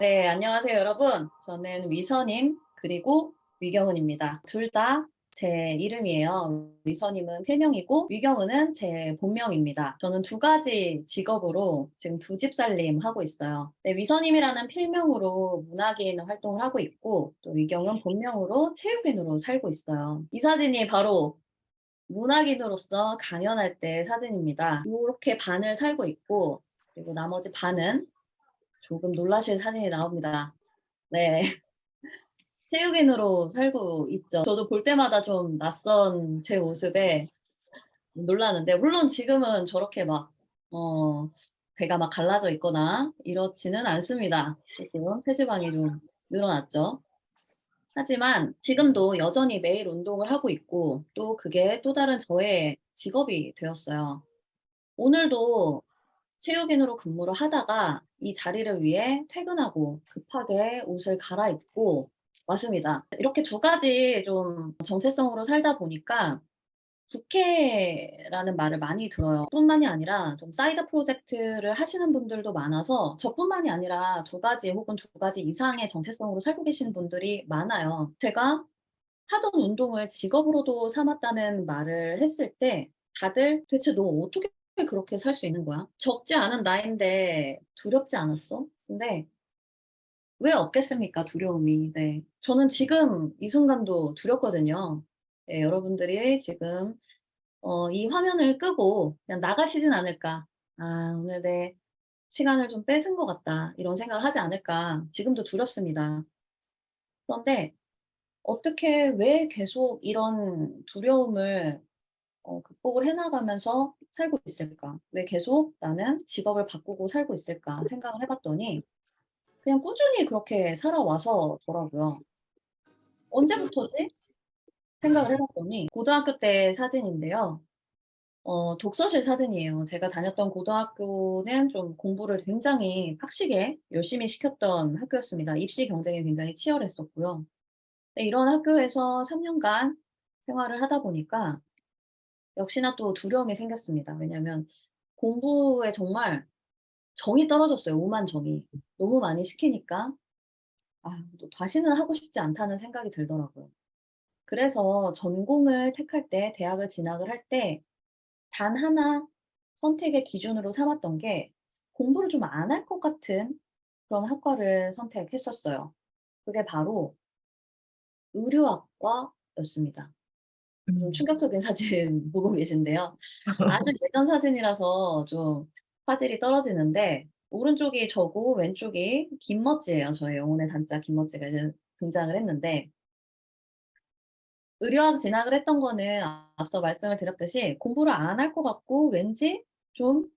네, 안녕하세요, 여러분. 저는 위선임, 그리고 위경은입니다. 둘 다 제 이름이에요. 위선임은 필명이고, 위경은은 제 본명입니다. 저는 두 가지 직업으로 지금 두 집 살림 하고 있어요. 네, 위선임이라는 필명으로 문학인 활동을 하고 있고, 또 위경은 본명으로 체육인으로 살고 있어요. 이 사진이 바로 문학인으로서 강연할 때 사진입니다. 이렇게 반을 살고 있고, 그리고 나머지 반은 조금 놀라실 사진이 나옵니다. 네. 체육인으로 살고 있죠. 저도 볼 때마다 좀 낯선 제 모습에 놀라는데, 물론 지금은 저렇게 막 배가 막 갈라져 있거나 이렇지는 않습니다. 조금 체지방이 좀 늘어났죠. 하지만 지금도 여전히 매일 운동을 하고 있고, 또 그게 또 다른 저의 직업이 되었어요. 오늘도 체육인으로 근무를 하다가 이 자리를 위해 퇴근하고 급하게 옷을 갈아입고 왔습니다. 이렇게 두 가지 좀 정체성으로 살다 보니까 부캐라는 말을 많이 들어요. 뿐만이 아니라 좀 사이드 프로젝트를 하시는 분들도 많아서 저뿐만이 아니라 두 가지 혹은 두 가지 이상의 정체성으로 살고 계시는 분들이 많아요. 제가 하던 운동을 직업으로도 삼았다는 말을 했을 때 다들 "대체 너 어떻게 그렇게 살 수 있는 거야? 적지 않은 나인데 두렵지 않았어?" 근데 왜 없겠습니까, 두려움이. 네. 저는 지금 이 순간도 두렵거든요. 예, 여러분들이 지금 이 화면을 끄고 그냥 나가시진 않을까. '아, 오늘 내 시간을 좀 뺏은 것 같다.' 이런 생각을 하지 않을까 지금도 두렵습니다. 그런데 어떻게 왜 계속 이런 두려움을 극복을 해 나가면서 살고 있을까? 왜 계속 '나는 직업을 바꾸고 살고 있을까?' 생각을 해 봤더니 그냥 꾸준히 그렇게 살아와서 더라고요. '언제부터지?' 생각을 해 봤더니 고등학교 때 사진인데요. 독서실 사진이에요. 제가 다녔던 고등학교는 좀 공부를 굉장히 빡시게 열심히 시켰던 학교였습니다. 입시 경쟁이 굉장히 치열했었고요. 네, 이런 학교에서 3 년간 생활을 하다 보니까 역시나 또 두려움이 생겼습니다. 왜냐하면 공부에 정말 정이 떨어졌어요, 오만정이. 너무 많이 시키니까 또 다시는 하고 싶지 않다는 생각이 들더라고요. 그래서 전공을 택할 때 대학을 진학을 할 때 단 하나 선택의 기준으로 삼았던 게 공부를 좀 안 할 것 같은 그런 학과를 선택했었어요. 그게 바로 의류학과였습니다. 좀 음. 충격적인 사진 보고 계신데요. 아주 예전 사진이라서 좀 화질이 떨어지는데 오른쪽이 저고 왼쪽이 김머지예요. 저의 영혼의 단짝 김머지가 이제 등장을 했는데 의료학 진학을 했던 거는 앞서 말씀을 드렸듯이 공부를 안 할 것 같고 왠지 좀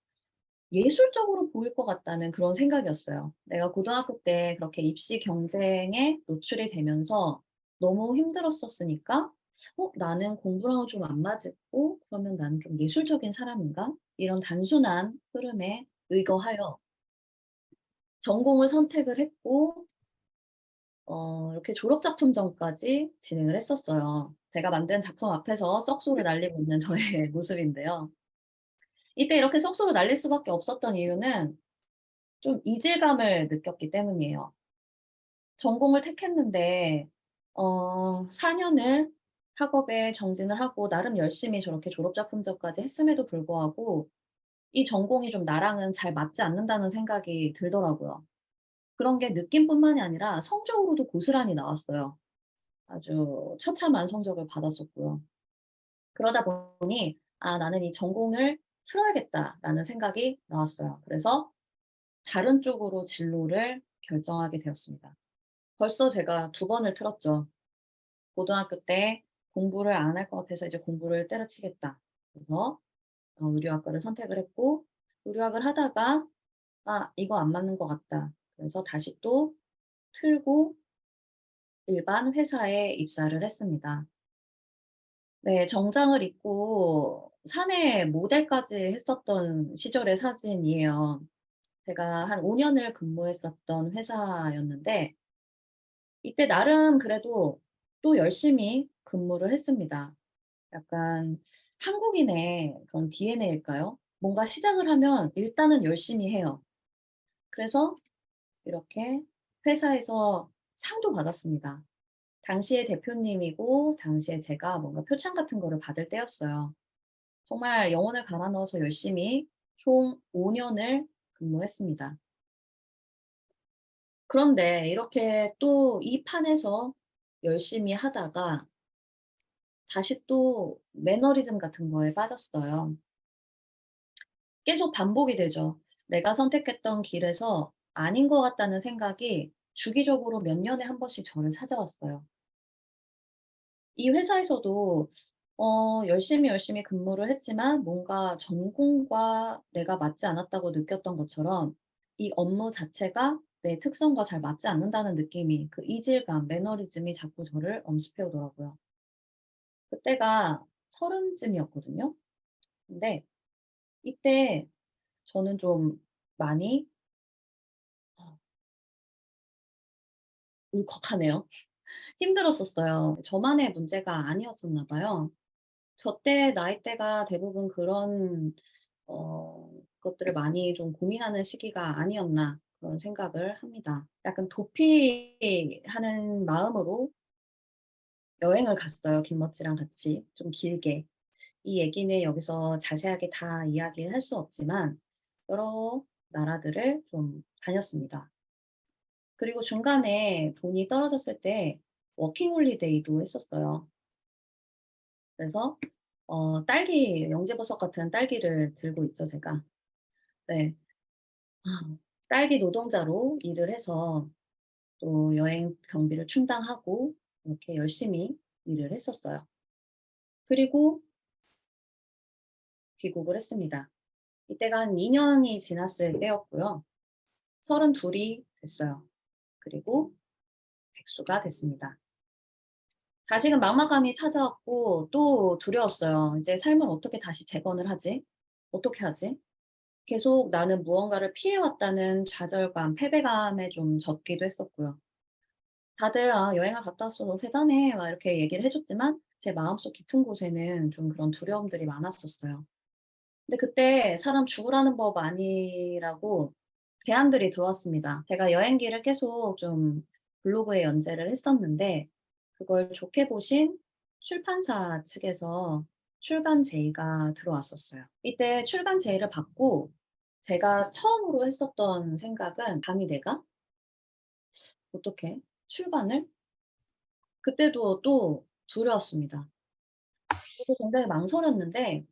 예술적으로 보일 것 같다는 그런 생각이었어요. 내가 고등학교 때 그렇게 입시 경쟁에 노출이 되면서 너무 힘들었었으니까 '나는 공부랑은 좀 안 맞고 그러면 나는 좀 예술적인 사람인가?' 이런 단순한 흐름에 의거하여 전공을 선택을 했고 이렇게 졸업 작품전까지 진행을 했었어요. 제가 만든 작품 앞에서 썩소를 날리고 있는 저의 모습인데요. 이때 이렇게 썩소를 날릴 수밖에 없었던 이유는 좀 이질감을 느꼈기 때문이에요. 전공을 택했는데 4 년을 학업에 정진을 하고 나름 열심히 저렇게 졸업 작품전까지 했음에도 불구하고 이 전공이 좀 나랑은 잘 맞지 않는다는 생각이 들더라고요. 그런 게 느낌뿐만이 아니라 성적으로도 고스란히 나왔어요. 아주 처참한 성적을 받았었고요. 그러다 보니 '아, 나는 이 전공을 틀어야겠다.'라는 생각이 나왔어요. 그래서 다른 쪽으로 진로를 결정하게 되었습니다. 벌써 제가 두 번을 틀었죠. 고등학교 때 공부를 안 할 것 같아서 이제 '공부를 때려치겠다.' 그래서 의류학과를 선택을 했고 의류학을 하다가 '아, 이거 안 맞는 것 같다.' 그래서 다시 또 틀고 일반 회사에 입사를 했습니다. 네. 정장을 입고 사내 모델까지 했었던 시절의 사진이에요. 제가 한 5 년을 근무했었던 회사였는데 이때 나름 그래도 또 열심히 근무를 했습니다. 약간 한국인의 그런 DNA일까요? 뭔가 시작을 하면 일단은 열심히 해요. 그래서 이렇게 회사에서 상도 받았습니다. 당시에 대표님이고 당시에 제가 뭔가 표창 같은 거를 받을 때였어요. 정말 영혼을 갈아 넣어서 열심히 총 5 년을 근무했습니다. 그런데 이렇게 또 이 판에서 열심히 하다가 다시 또 매너리즘 같은 거에 빠졌어요. 계속 반복이 되죠. 내가 선택했던 길에서 아닌 것 같다는 생각이 주기적으로 몇 년에 한 번씩 저를 찾아왔어요. 이 회사에서도 열심히 근무를 했지만 뭔가 전공과 내가 맞지 않았다고 느꼈던 것처럼 이 업무 자체가 내 특성과 잘 맞지 않는다는 느낌이 그 이질감, 매너리즘이 자꾸 저를 엄습해 오더라고요. 그때가 30 쯤이었거든요. 근데 이때 저는 좀 많이 어 울컥하네요. 힘들었었어요. 저만의 문제가 아니었었나 봐요. 저 때 나이대가 대부분 그런 것들을 많이 좀 고민하는 시기가 아니었나 그런 생각을 합니다. 약간 도피하는 마음으로 여행을 갔어요, 김머찌랑 같이 좀 길게. 이 얘기는 여기서 자세하게 다 이야기할 수 없지만 여러 나라들을 좀 다녔습니다. 그리고 중간에 돈이 떨어졌을 때 워킹 홀리데이도 했었어요. 그래서 딸기 영지버섯 같은 딸기를 들고 있죠, 제가. 네. 아 딸기 노동자로 일을 해서 또 여행 경비를 충당하고 이렇게 열심히 일을 했었어요. 그리고 귀국을 했습니다. 이때가 한 2 년이 지났을 때였고요. 32이 됐어요. 그리고 백수가 됐습니다. 다시금 막막함이 찾아왔고 또 두려웠어요. '이제 삶을 어떻게 다시 재건을 하지? 어떻게 하지?' 계속 나는 무언가를 피해 왔다는 좌절감, 패배감에 좀 젖기도 했었고요. 다들 "아 여행을 갔다 왔어. 너 대단해." 막 이렇게 얘기를 해 줬지만 제 마음속 깊은 곳에는 좀 그런 두려움들이 많았었어요. 근데 그때 사람 죽으라는 법 아니라고 제안들이 들어왔습니다. 제가 여행기를 계속 좀 블로그에 연재를 했었는데 그걸 좋게 보신 출판사 측에서 출간 제의가 들어왔었어요. 이때 출간 제의를 받고 제가 처음으로 했었던 생각은 '감히 내가 어떻게 출간을?' 그때도 또 두려웠습니다. 그래서 굉장히 망설였는데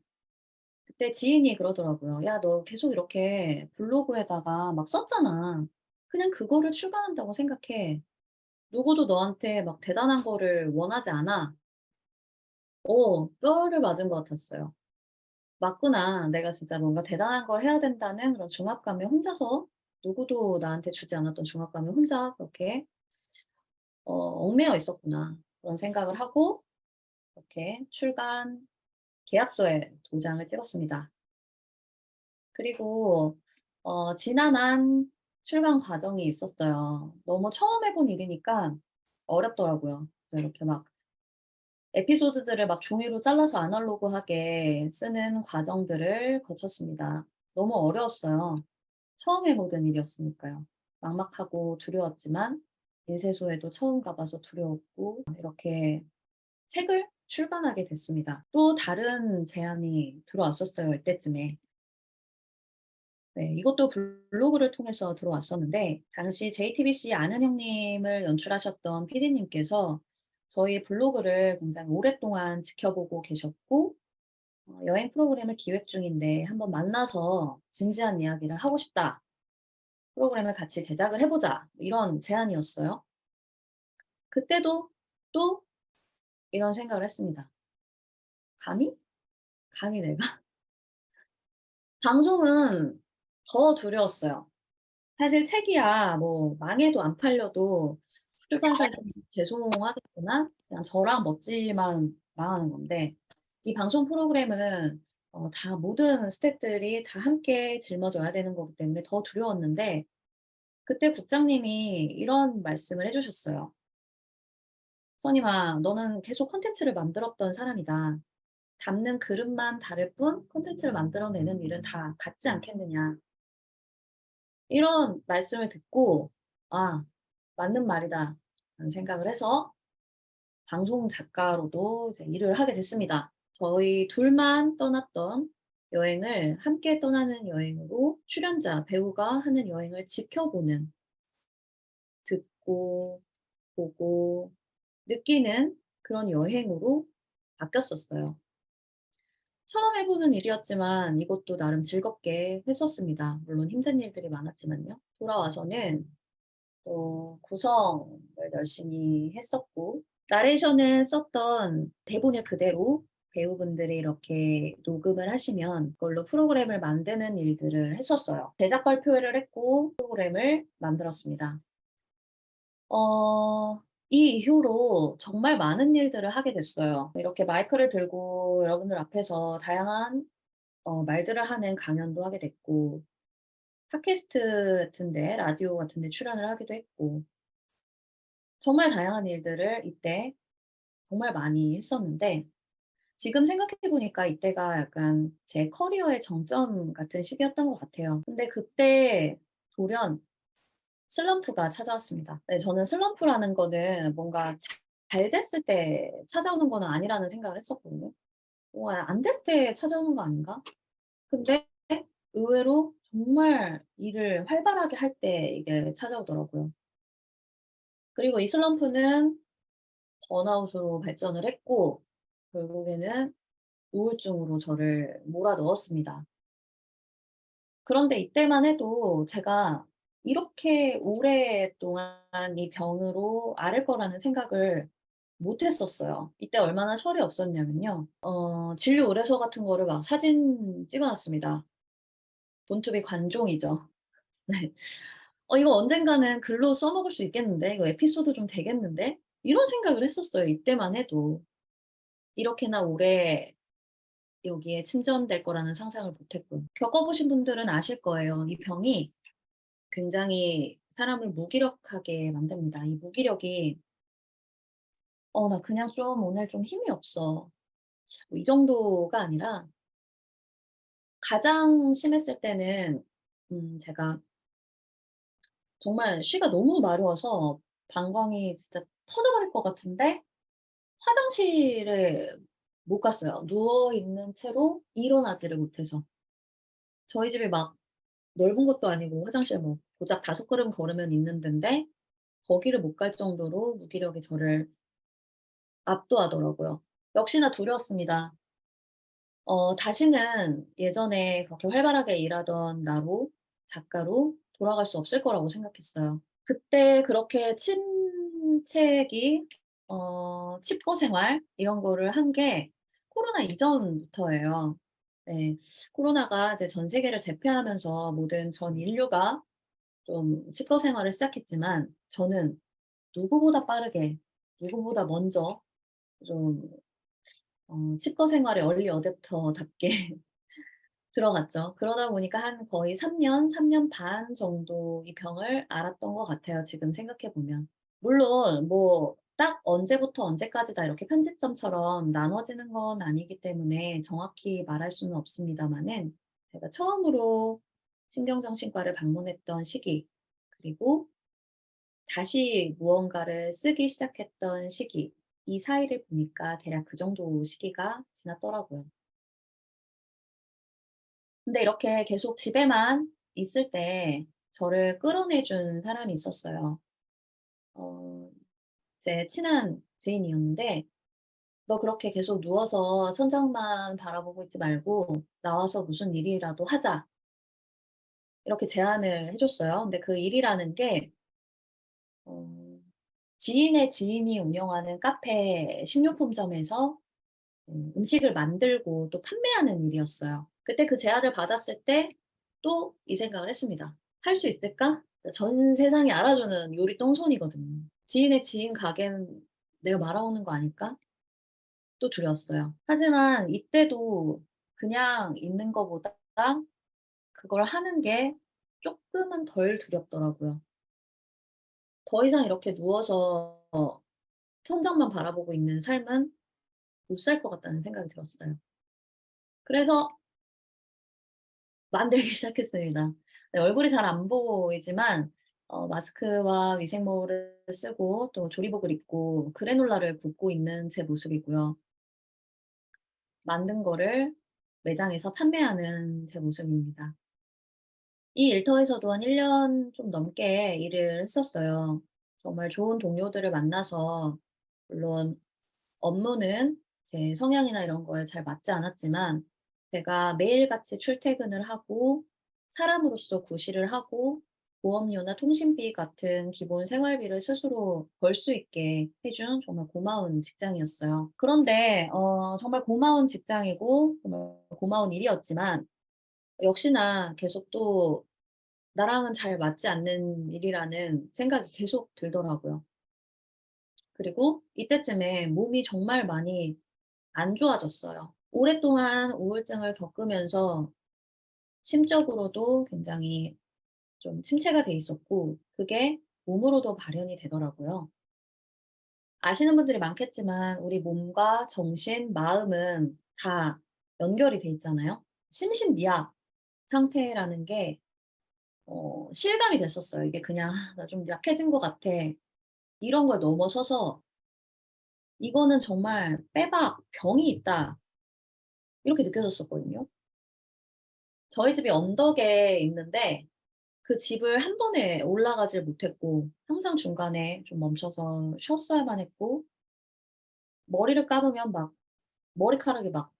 그때 지인이 그러더라고요. "야 너 계속 이렇게 블로그에다가 막 썼잖아. 그냥 그거를 출간한다고 생각해. 누구도 너한테 막 대단한 거를 원하지 않아." 뼈를 맞은 것 같았어요. '맞구나. 내가 진짜 뭔가 대단한 걸 해야 된다는 그런 중압감에 혼자서 누구도 나한테 주지 않았던 중압감에 혼자 그렇게 얽매여 있었구나.' 그런 생각을 하고 이렇게 출간 계약서에 도장을 찍었습니다. 그리고 지난한 출간 과정이 있었어요. 너무 처음 해본 일이니까 어렵더라고요. 그래서 이렇게 막 에피소드들을 막 종이로 잘라서 아날로그하게 쓰는 과정들을 거쳤습니다. 너무 어려웠어요. 처음 해 보던 일이었으니까요. 막막하고 두려웠지만 인쇄소에도 처음 가 봐서 두려웠고 이렇게 책을 출간하게 됐습니다. 또 다른 제안이 들어왔었어요, 이때쯤에. 네. 이것도 블로그를 통해서 들어왔었는데 당시 JTBC 아는 형님을 연출하셨던 PD님께서 저희 블로그를 굉장히 오랫동안 지켜보고 계셨고 "여행 프로그램을 기획 중인데 한번 만나서 진지한 이야기를 하고 싶다. 프로그램을 같이 제작을 해 보자." 이런 제안이었어요. 그때도 또 이런 생각을 했습니다. '감히? 감히 내가?' 방송은 더 두려웠어요. 사실 책이야 뭐 망해도 안 팔려도 출판사에 좀 죄송하겠지만 그냥 저랑 멋지만 망하는 건데 이 방송 프로그램은 다 모든 스태프들이 다 함께 짊어져야 되는 거기 때문에 더 두려웠는데 그때 국장님이 이런 말씀을 해 주셨어요. "선임아 너는 계속 콘텐츠를 만들었던 사람이다. 담는 그릇만 다를 뿐 콘텐츠를 만들어내는 일은 다 같지 않겠느냐." 이런 말씀을 듣고 '아 맞는 말이다.'라는 생각을 해서 방송 작가로도 이제 일을 하게 됐습니다. 저희 둘만 떠났던 여행을 함께 떠나는 여행으로 출연자, 배우가 하는 여행을 지켜보는, 듣고 보고 느끼는 그런 여행으로 바뀌었었어요. 처음 해 보는 일이었지만 이것도 나름 즐겁게 했었습니다. 물론 힘든 일들이 많았지만요. 돌아와서는 또 구성을 열심히 했었고, 나레이션을 썼던 대본을 그대로 배우분들이 이렇게 녹음을 하시면 그걸로 프로그램을 만드는 일들을 했었어요. 제작 발표회를 했고 프로그램을 만들었습니다. 어 이 이후로 정말 많은 일들을 하게 됐어요. 이렇게 마이크를 들고 여러분들 앞에서 다양한 말들을 하는 강연도 하게 됐고, 팟캐스트 같은 데 라디오 같은 데 출연을 하기도 했고, 정말 다양한 일들을 이때 정말 많이 했었는데, 지금 생각해 보니까 이때가 약간 제 커리어의 정점 같은 시기였던 것 같아요. 근데 그때 돌연 슬럼프가 찾아왔습니다. 네, 저는 슬럼프라는 거는 뭔가 잘 됐을 때 찾아오는 거는 아니라는 생각을 했었거든요. '안 될 때 찾아오는 거 아닌가?' 근데 의외로 정말 일을 활발하게 할 때 이게 찾아오더라고요. 그리고 이 슬럼프는 번아웃으로 발전을 했고 결국에는 우울증으로 저를 몰아넣었습니다. 그런데 이때만 해도 제가 이렇게 오랫동안 이 병으로 앓을 거라는 생각을 못 했었어요. 이때 얼마나 철이 없었냐면요. 진료 의뢰서 같은 거를 막 사진 찍어 놨습니다. 본투비 관종이죠. 네. '이거 언젠가는 글로 써먹을 수 있겠는데? 이거 에피소드 좀 되겠는데?' 이런 생각을 했었어요, 이때만 해도. 이렇게나 오래 여기에 침전될 거라는 상상을 못 했고요. 겪어 보신 분들은 아실 거예요. 이 병이 굉장히 사람을 무기력하게 만듭니다. 이 무기력이 나 그냥 좀 오늘 좀 힘이 없어.' 뭐 이 정도가 아니라 가장 심했을 때는 제가 정말 쉬가 너무 마려워서 방광이 진짜 터져버릴 것 같은데 화장실에 못 갔어요. 누워 있는 채로 일어나지를 못해서. 저희 집이 막 넓은 것도 아니고 화장실 뭐 고작 5걸음 걸으면 있는 데인데 거기를 못 갈 정도로 무기력이 저를 압도하더라고요. 역시나 두려웠습니다. 다시는 예전에 그렇게 활발하게 일하던 나로, 작가로 돌아갈 수 없을 거라고 생각했어요. 그때 그렇게 침체기, 칩거 생활 이런 거를 한 게 코로나 이전부터예요. 네. 코로나가 이제 전 세계를 제패하면서 모든 전 인류가 좀 칩거 생활을 시작했지만 저는 누구보다 빠르게, 누구보다 먼저 좀 칩거 생활에 얼리 어댑터답게 들어갔죠. 그러다 보니까 한 거의 3 년 반 정도 이 병을 앓았던 것 같아요, 지금 생각해 보면. 물론 뭐 딱 언제부터 언제까지다 이렇게 편집점처럼 나눠지는 건 아니기 때문에 정확히 말할 수는 없습니다마는, 제가 처음으로 신경정신과를 방문했던 시기, 그리고 다시 무언가를 쓰기 시작했던 시기, 이 사이를 보니까 대략 그 정도 시기가 지났더라고요. 근데 이렇게 계속 집에만 있을 때 저를 끌어내 준 사람이 있었어요. 어 제 친한 지인이었는데 "너 그렇게 계속 누워서 천장만 바라보고 있지 말고 나와서 무슨 일이라도 하자." 이렇게 제안을 해 줬어요. 근데 그 일이라는 게 어 지인의 지인이 운영하는 카페 식료품점에서 음식을 만들고 또 판매하는 일이었어요. 그때 그 제안을 받았을 때 또 이 생각을 했습니다. '할 수 있을까?' 진짜 전 세상이 알아주는 요리 똥손이거든요. '지인의 지인 가게는 내가 말아먹는 거 아닐까?' 또 두려웠어요. 하지만 이때도 그냥 있는 거보다 그걸 하는 게 쪼끔은 덜 두렵더라고요. 더 이상 이렇게 누워서 천장만 바라보고 있는 삶은 못 살 것 같다는 생각이 들었어요. 그래서 만들기 시작했습니다. 네, 얼굴이 잘 안 보이지만 마스크와 위생모를 쓰고 또 조리복을 입고 그래놀라를 굽고 있는 제 모습이고요. 만든 거를 매장에서 판매하는 제 모습입니다. 이 일터에서도 한 1년 좀 넘게 일을 했었어요. 정말 좋은 동료들을 만나서 물론 업무는 제 성향이나 이런 거에 잘 맞지 않았지만 제가 매일같이 출퇴근을 하고 사람으로서 구실을 하고 보험료나 통신비 같은 기본 생활비를 스스로 벌 수 있게 해준 정말 고마운 직장이었어요. 그런데 정말 고마운 직장이고 정말 고마운 일이었지만 역시나 계속 또 '나랑은 잘 맞지 않는 일이'라는 생각이 계속 들더라고요. 그리고 이때쯤에 몸이 정말 많이 안 좋아졌어요. 오랫동안 우울증을 겪으면서 심적으로도 굉장히 좀 침체가 돼 있었고 그게 몸으로도 발현이 되더라고요. 아시는 분들이 많겠지만 우리 몸과 정신, 마음은 다 연결이 돼 있잖아요. 심신미약 상태라는 게 실감이 됐었어요. 이게 그냥 '아 나 좀 약해진 것 같아.' 이런 걸 넘어서서 '이거는 정말 빼박 병이 있다.' 이렇게 느껴졌었거든요. 저희 집이 언덕에 있는데 그 집을 한 번에 올라가질 못했고 항상 중간에 좀 멈춰서 쉬었어야만 했고 머리를 감으면 막 머리카락이 막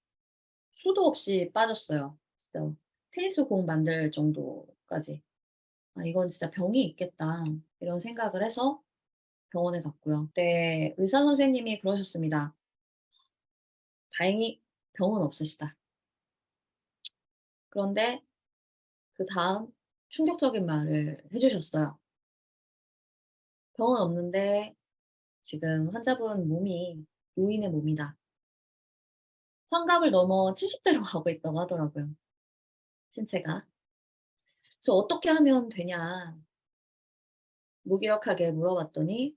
수도 없이 빠졌어요. 진짜 테니스 공 만들 정도까지. '아 이건 진짜 병이 있겠다.' 이런 생각을 해서 병원에 갔고요. 그때 의사 선생님이 그러셨습니다. "다행히 병은 없으시다." 그런데 그다음 충격적인 말을 해 주셨어요. "병은 없는데 지금 환자분 몸이 노인의 몸이다." 환갑을 넘어 70 대로 가고 있다고 하더라고요, 신체가. 그래서 "어떻게 하면 되냐?" 무기력하게 물어봤더니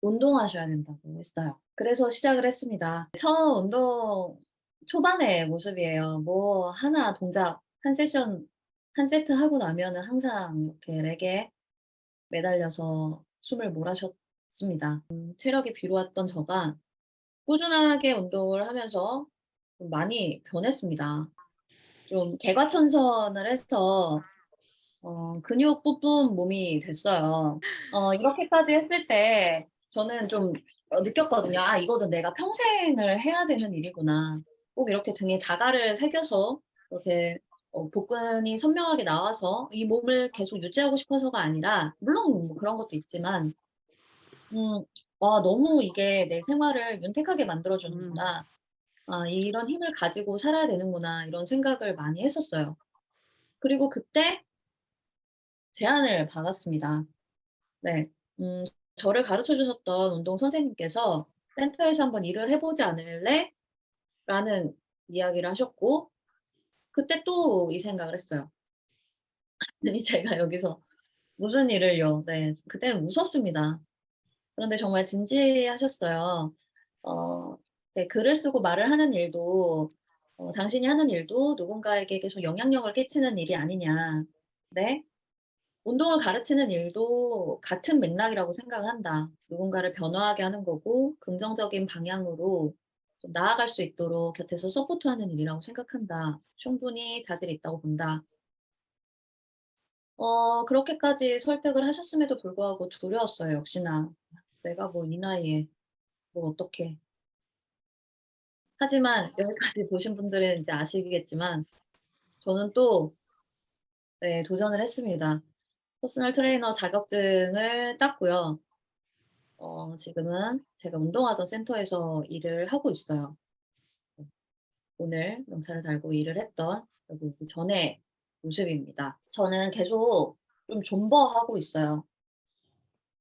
"운동하셔야 된다."고 했어요. 그래서 시작을 했습니다. 처음 운동 초반의 모습이에요. 뭐 하나 동작 한 세션 한 세트 하고 나면은 항상 이렇게 렉에 매달려서 숨을 몰아쉬었습니다. 체력이 비루했던 저가 꾸준하게 운동을 하면서 좀 많이 변했습니다. 좀 개과천선을 해서 근육 뿜뿜 몸이 됐어요. 이렇게까지 했을 때 저는 좀 느꼈거든요. '아 이거는 내가 평생을 해야 되는 일이구나.' 꼭 이렇게 등에 자갈을 새겨서 이렇게 복근이 선명하게 나와서 이 몸을 계속 유지하고 싶어서가 아니라 물론 뭐 그런 것도 있지만 음 '와 너무 이게 내 생활을 윤택하게 만들어 음. 주는구나. 아 이런 힘을 가지고 살아야 되는구나.' 이런 생각을 많이 했었어요. 그리고 그때 제안을 받았습니다. 네. 음 저를 가르쳐 주셨던 운동 선생님께서 "센터에서 한번 일을 해 보지 않을래?" 라는 이야기를 하셨고 그때 또 이 생각을 했어요. '아니 제가 여기서 무슨 일을요.' 네. 그때는 웃었습니다. 그런데 정말 진지하셨어요. 어 네 "글을 쓰고 말을 하는 일도 당신이 하는 일도 누군가에게 계속 영향력을 끼치는 일이 아니냐. 네. 운동을 가르치는 일도 같은 맥락이라고 생각을 한다. 누군가를 변화하게 하는 거고 긍정적인 방향으로 좀 나아갈 수 있도록 곁에서 서포트하는 일이라고 생각한다. 충분히 자질이 있다고 본다. 그렇게까지 설득을 하셨음에도 불구하고 두려웠어요, 역시나. '내가 뭐 이 나이에 뭘 어떻게.' 하지만 여기까지 보신 분들은 이제 아시겠지만 저는 또 네 도전을 했습니다. 퍼스널 트레이너 자격증을 땄고요. 지금은 제가 운동하던 센터에서 일을 하고 있어요. 네. 오늘 명찰을 달고 일을 했던 여기 그 전의 모습입니다. 저는 계속 좀 존버하고 있어요.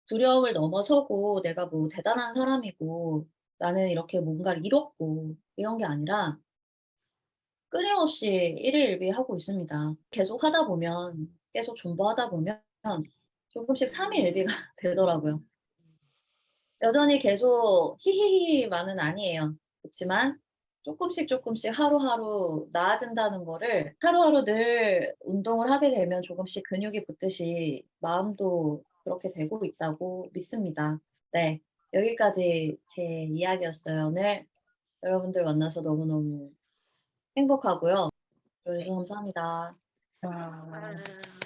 두려움을 넘어서고 내가 뭐 대단한 사람이고 나는 이렇게 뭔가를 이뤘고 이런 게 아니라 끊임없이 일희일비하고 있습니다. 계속 하다 보면 계속 존버하다 보면 조금씩 삼위일비가 되더라고요. 여전히 계속 히히히만은 아니에요. 그치만 쪼끔씩 하루하루 나아진다는 거를 하루하루 늘 운동을 하게 되면 조금씩 근육이 붙듯이 마음도 그렇게 되고 있다고 믿습니다. 네. 여기까지 제 이야기였어요. 오늘 여러분들 만나서 너무너무 행복하고요. 들어 주셔서 감사합니다. 아.